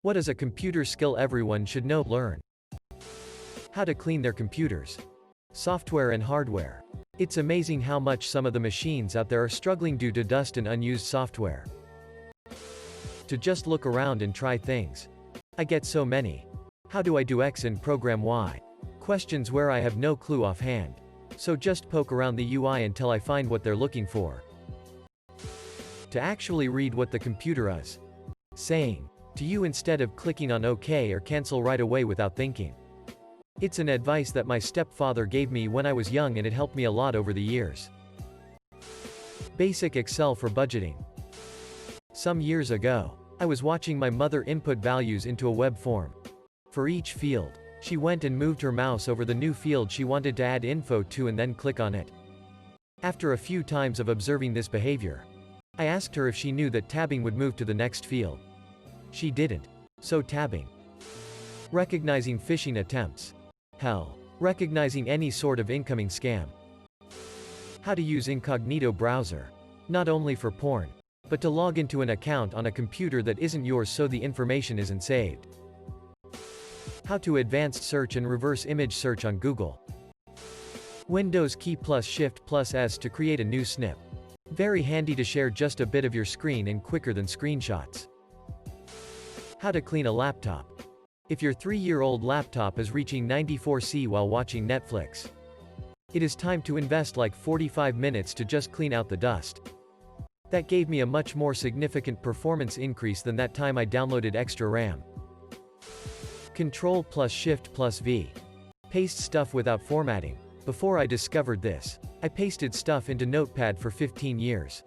What is a computer skill everyone should know? Learn how to clean their computers. Software and hardware. It's amazing how much some of the machines out there are struggling due to dust and unused software. To just look around and try things. I get so many. How do I do X and program Y? Questions where I have no clue offhand. So just poke around the UI until I find what they're looking for. To actually read what the computer is saying to you instead of clicking on OK or cancel right away without thinking. It's an advice that my stepfather gave me when I was young, and it helped me a lot over the years. Basic Excel for budgeting. Some years ago, I was watching my mother input values into a web form. For each field, she went and moved her mouse over the new field she wanted to add info to and then click on it. After a few times of observing this behavior, I asked her if she knew that tabbing would move to the next field. She didn't. So tabbing. Recognizing phishing attempts. Hell. Recognizing any sort of incoming scam. How to use incognito browser. Not only for porn, but to log into an account on a computer that isn't yours so the information isn't saved. How to advanced search and reverse image search on Google. Windows key plus Shift plus S to create a new snip. Very handy to share just a bit of your screen and quicker than screenshots. How to clean a laptop. If your 3-year-old laptop is reaching 94C while watching Netflix, it is time to invest like 45 minutes to just clean out the dust. That gave me a much more significant performance increase than that time I downloaded extra RAM. Control plus Shift plus V. Paste stuff without formatting. Before I discovered this, I pasted stuff into Notepad for 15 years.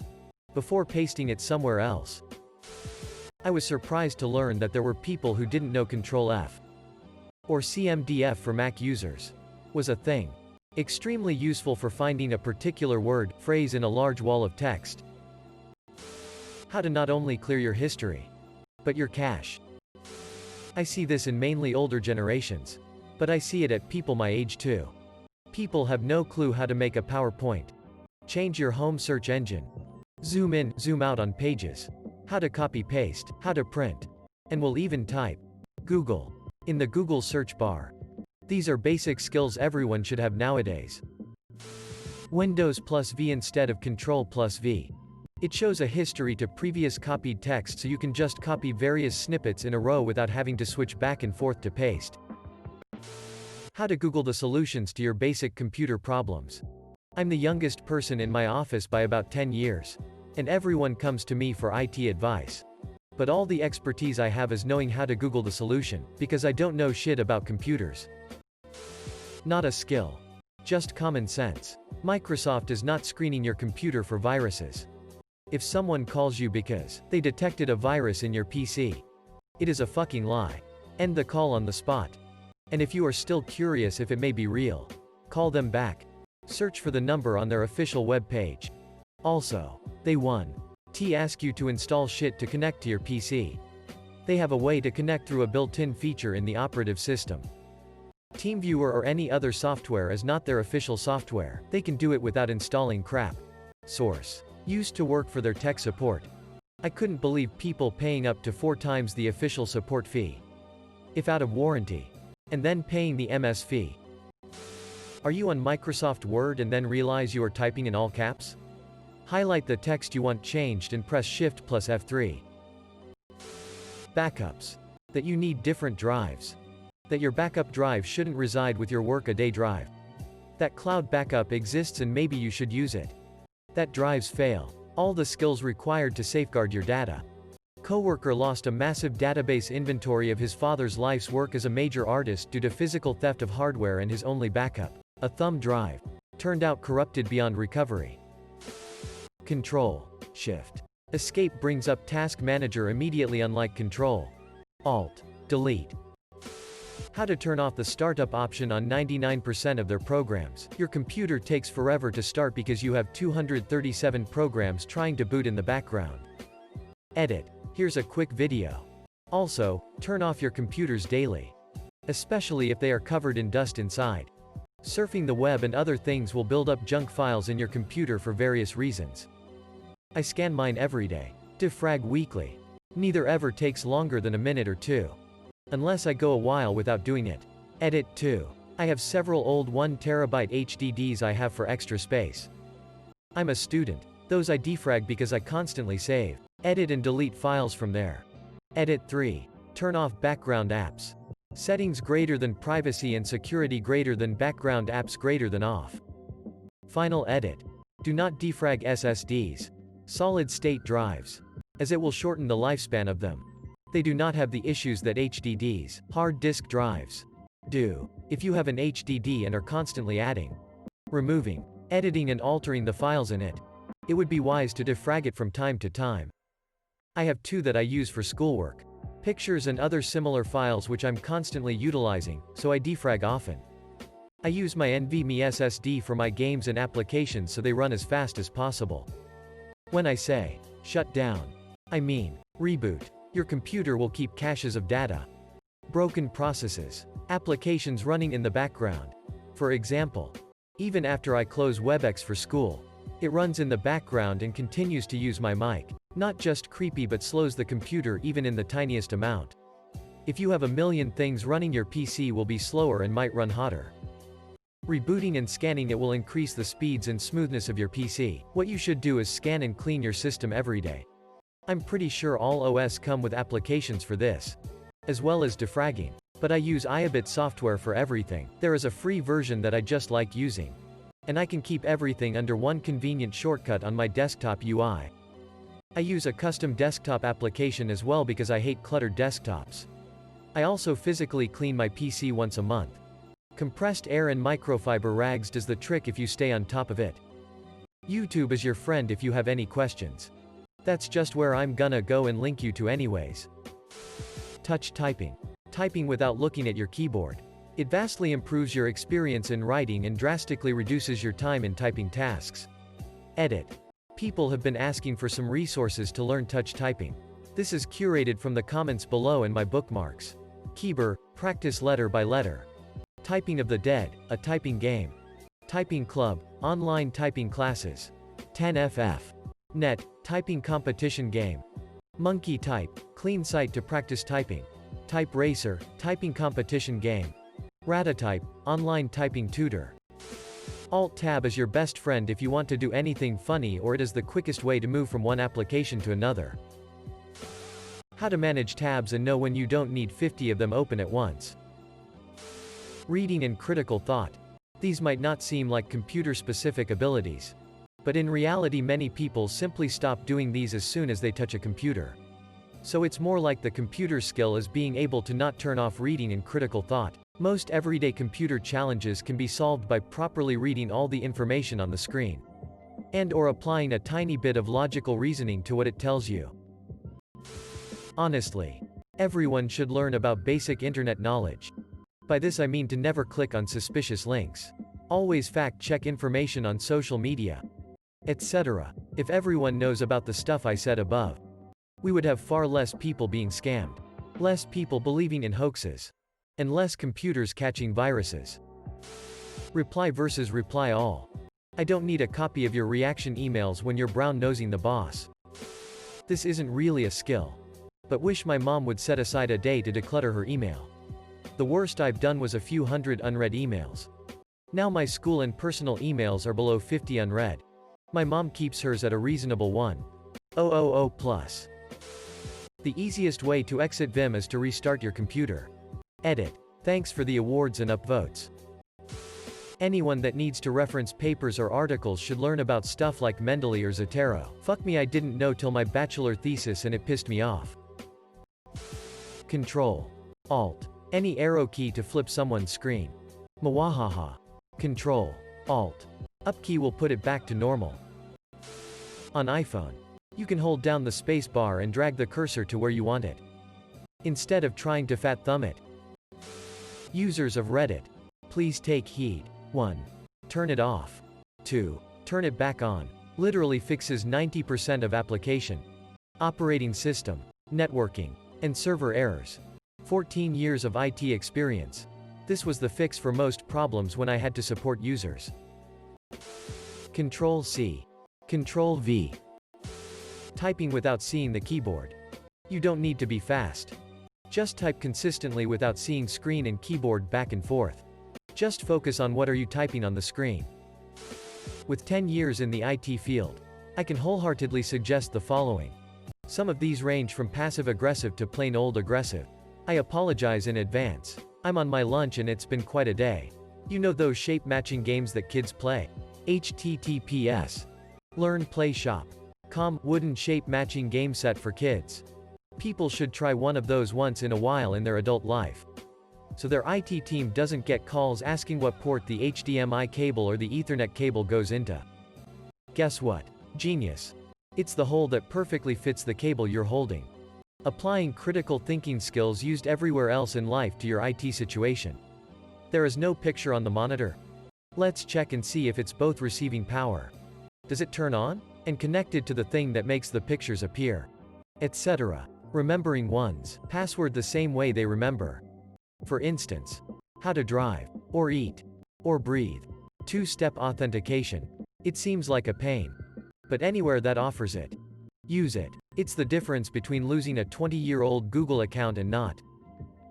Before pasting it somewhere else. I was surprised to learn that there were people who didn't know Control F or CMDF for Mac users was a thing. Extremely useful for finding a particular word, phrase in a large wall of text. How to not only clear your history, but your cache. I see this in mainly older generations, but I see it at people my age too. People have no clue how to make a PowerPoint, change your home search engine, zoom in, zoom out on pages, how to copy-paste, how to print, and will even type Google in the Google search bar. These are basic skills everyone should have nowadays. Windows plus V instead of Control plus V. It shows a history to previous copied text so you can just copy various snippets in a row without having to switch back and forth to paste. How to Google the solutions to your basic computer problems. I'm the youngest person in my office by about 10 years. And everyone comes to me for IT advice. But all the expertise I have is knowing how to Google the solution, because I don't know shit about computers. Not a skill. Just common sense. Microsoft is not screening your computer for viruses. If someone calls you because they detected a virus in your PC, it is a fucking lie. End the call on the spot. And if you are still curious if it may be real, call them back. Search for the number on their official web page. Also, they ask you to install shit to connect to your PC. They have a way to connect through a built-in feature in the operative system. TeamViewer or any other software is not their official software. They can do it without installing crap. Source. Used to work for their tech support. I couldn't believe people paying up to 4 times the official support fee, if out of warranty, and then paying the MS fee. Are you on Microsoft Word and then realize you are typing in all caps? Highlight the text you want changed and press Shift plus F3. Backups. That you need different drives. That your backup drive shouldn't reside with your work-a-day drive. That cloud backup exists and maybe you should use it. That drives fail. All the skills required to safeguard your data. Coworker lost a massive database inventory of his father's life's work as a major artist due to physical theft of hardware, and his only backup, a thumb drive, turned out corrupted beyond recovery. Control, Shift, Escape brings up Task Manager immediately, unlike Control, Alt, Delete. How to turn off the startup option on 99% of their programs. Your computer takes forever to start because you have 237 programs trying to boot in the background. Edit. Here's a quick video. Also, turn off your computers daily, especially if they are covered in dust inside. Surfing the web and other things will build up junk files in your computer for various reasons. I scan mine every day. Defrag weekly. Neither ever takes longer than a minute or two. Unless I go a while without doing it. Edit 2. I have several old 1 terabyte HDDs I have for extra space. I'm a student. Those I defrag because I constantly save, edit and delete files from there. Edit 3. Turn off background apps. Settings greater than privacy and security greater than background apps greater than off. Final edit. Do not defrag SSDs, solid-state drives, as it will shorten the lifespan of them. They do not have the issues that HDDs, hard disk drives, do. If you have an HDD and are constantly adding, removing, editing and altering the files in it, it would be wise to defrag it from time to time. I have 2 that I use for schoolwork, pictures and other similar files which I'm constantly utilizing, so I defrag often. I use my NVMe SSD for my games and applications so they run as fast as possible. When I say, shut down, I mean, reboot. Your computer will keep caches of data, broken processes, applications running in the background. For example, even after I close WebEx for school, it runs in the background and continues to use my mic. Not just creepy but slows the computer even in the tiniest amount. If you have a million things running, your PC will be slower and might run hotter. Rebooting and scanning it will increase the speeds and smoothness of your PC. What you should do is scan and clean your system every day. I'm pretty sure all OS come with applications for this, as well as defragging. But I use iAbit software for everything. There is a free version that I just like using. And I can keep everything under one convenient shortcut on my desktop UI. I use a custom desktop application as well because I hate cluttered desktops. I also physically clean my PC once a month. Compressed air and microfiber rags does the trick if you stay on top of it. YouTube is your friend if you have any questions. That's just where I'm gonna go and link you to anyways. Touch typing. Typing without looking at your keyboard. It vastly improves your experience in writing and drastically reduces your time in typing tasks. Edit. People have been asking for some resources to learn touch typing. This is curated from the comments below and my bookmarks. Keyboard, practice letter by letter. Typing of the Dead, a typing game. Typing Club, online typing classes. 10FF. Net, typing competition game. Monkey Type, clean site to practice typing. Type Racer, typing competition game. Redditella, online typing tutor. Alt-Tab is your best friend if you want to do anything funny, or it is the quickest way to move from one application to another. How to manage tabs and know when you don't need 50 of them open at once. Reading and critical thought. These might not seem like computer-specific abilities. But in reality many people simply stop doing these as soon as they touch a computer. So it's more like the computer skill as being able to not turn off reading and critical thought. Most everyday computer challenges can be solved by properly reading all the information on the screen. And/or applying a tiny bit of logical reasoning to what it tells you. Honestly, everyone should learn about basic internet knowledge. By this I mean to never click on suspicious links. Always fact-check information on social media, etc. If everyone knows about the stuff I said above, we would have far less people being scammed, less people believing in hoaxes, and less computers catching viruses. Reply versus reply all. I don't need a copy of your reaction emails when you're brown-nosing the boss. This isn't really a skill. But wish my mom would set aside a day to declutter her email. The worst I've done was a few hundred unread emails. Now my school and personal emails are below 50 unread. My mom keeps hers at a reasonable 1,000 plus. The easiest way to exit Vim is to restart your computer. Edit. Thanks for the awards and upvotes. Anyone that needs to reference papers or articles should learn about stuff like Mendeley or Zotero. Fuck me, I didn't know till my bachelor thesis and it pissed me off. Control. Alt. Any arrow key to flip someone's screen. Mwahaha. Control. Alt. Up key will put it back to normal. On iPhone, you can hold down the space bar and drag the cursor to where you want it, instead of trying to fat thumb it. Users of Reddit, please take heed. 1. Turn it off. 2. Turn it back on. Literally fixes 90% of application, operating system, networking, and server errors. 14 years of IT experience. This was the fix for most problems when I had to support users. Control C. Control V. Typing without seeing the keyboard. You don't need to be fast. Just type consistently without seeing screen and keyboard back and forth. Just focus on what are you typing on the screen. With 10 years in the IT field, I can wholeheartedly suggest the following. Some of these range from passive-aggressive to plain old aggressive. I apologize in advance. I'm on my lunch and it's been quite a day. You know those shape-matching games that kids play? https. Learn Play Shop. Com. Wooden shape-matching game set for kids. People should try one of those once in a while in their adult life, so their IT team doesn't get calls asking what port the HDMI cable or the Ethernet cable goes into. Guess what? Genius. It's the hole that perfectly fits the cable you're holding. Applying critical thinking skills used everywhere else in life to your IT situation. There is no picture on the monitor. Let's check and see if it's both receiving power. Does it turn on? And connected to the thing that makes the pictures appear. Etc. Remembering one's password the same way they remember. For instance, how to drive, or eat, or breathe. Two-step authentication. It seems like a pain. But anywhere that offers it, use it. It's the difference between losing a 20-year-old Google account and not.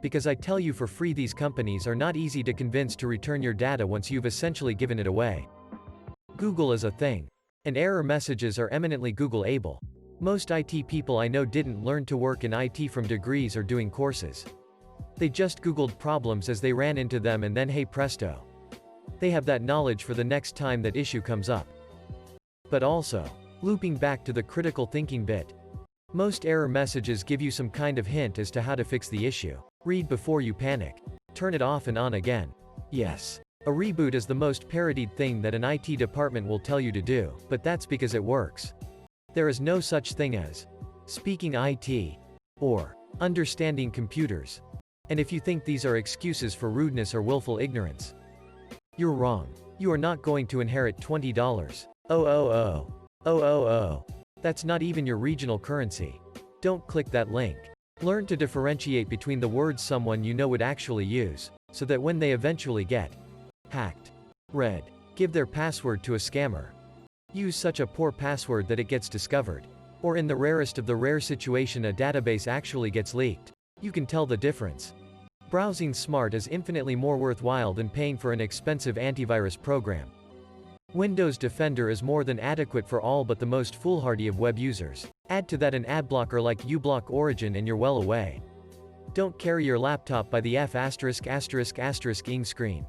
Because I tell you for free, these companies are not easy to convince to return your data once you've essentially given it away. Google is a thing. And error messages are eminently Google-able. Most IT people I know didn't learn to work in IT from degrees or doing courses. They just Googled problems as they ran into them and then hey presto. They have that knowledge for the next time that issue comes up. But also, looping back to the critical thinking bit. Most error messages give you some kind of hint as to how to fix the issue. Read before you panic. Turn it off and on again. Yes. A reboot is the most parodied thing that an IT department will tell you to do, but that's because it works. There is no such thing as speaking IT or understanding computers. And if you think these are excuses for rudeness or willful ignorance, you're wrong. You are not going to inherit $20. That's not even your regional currency. Don't click that link. Learn to differentiate between the words someone you know would actually use, so that when they eventually get hacked, read, give their password to a scammer. Use such a poor password that it gets discovered. Or in the rarest of the rare situation a database actually gets leaked. You can tell the difference. Browsing smart is infinitely more worthwhile than paying for an expensive antivirus program. Windows Defender is more than adequate for all but the most foolhardy of web users. Add to that an ad blocker like uBlock Origin and you're well away. Don't carry your laptop by the ******* ing screen.